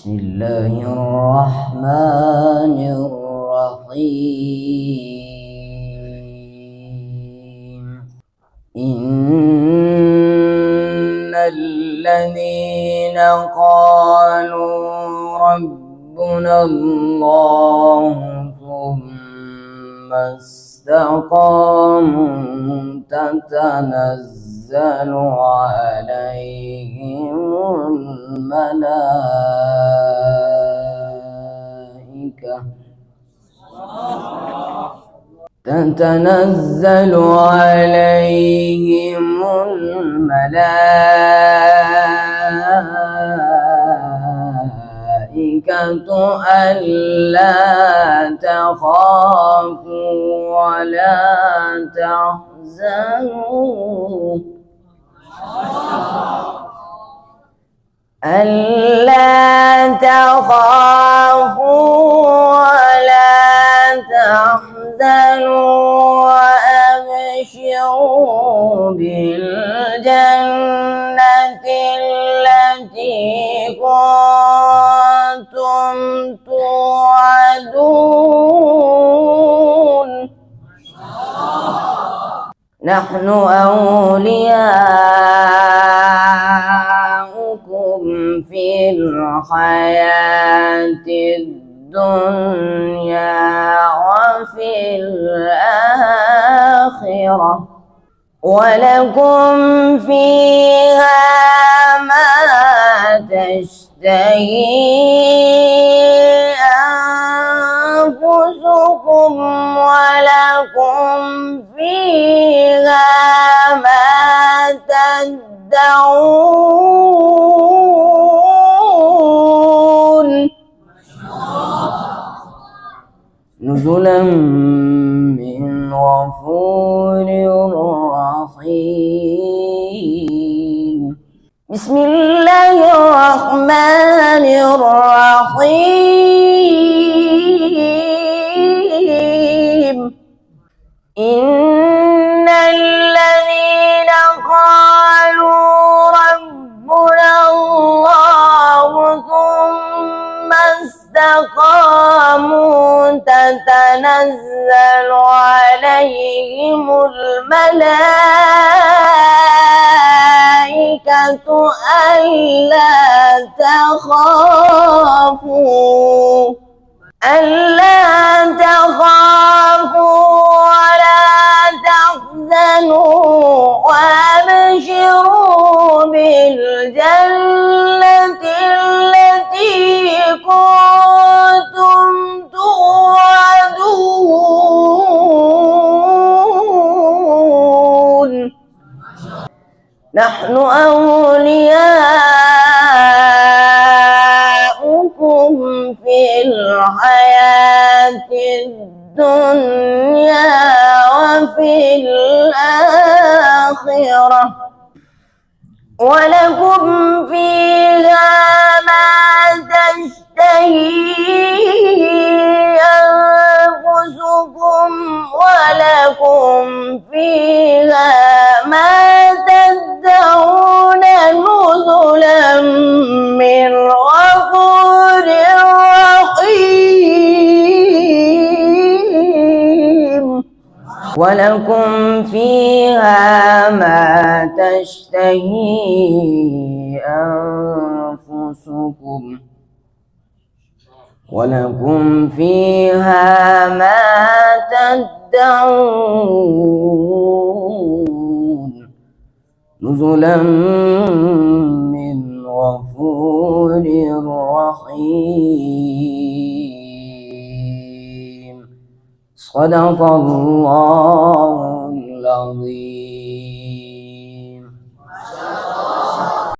بسم الله الرحمن الرحيم. إن الذين قالوا ربنا الله ثم استقاموا تتنزل عليهم الملائكة ألا تخافوا ولا تحزنوا ألا تخافوا ولا تحزنوا وأبشروا بالجنة التي كنتم توعدون. نحن أولياؤكم في الحياة الدنيا وفي الآخرة ولكم فيها ما تشتهي أنفسكم ولكم فيها ما تدعون. نزلا من غفور رحيم. بسم الله الرحمن الرحيم. إن الذين قالوا ربنا الله ثم استقاموا تتنزل عليهم الملائكة ألا تخافوا ولا تحزنوا وأبشروا بالجنة التي كنتم توعدون. نحن أولياؤكم في الحياة الدنيا وفي الآخرة ولكم فيها ما تشتهي أنفسكم ولكم فيها ما تدعون. نزلا من غفور رحيم. ولكم فيها ما تشتهي أنفسكم ولكم فيها ما تدعون. نزلا من غفور رحيم. صدق الله العظيم.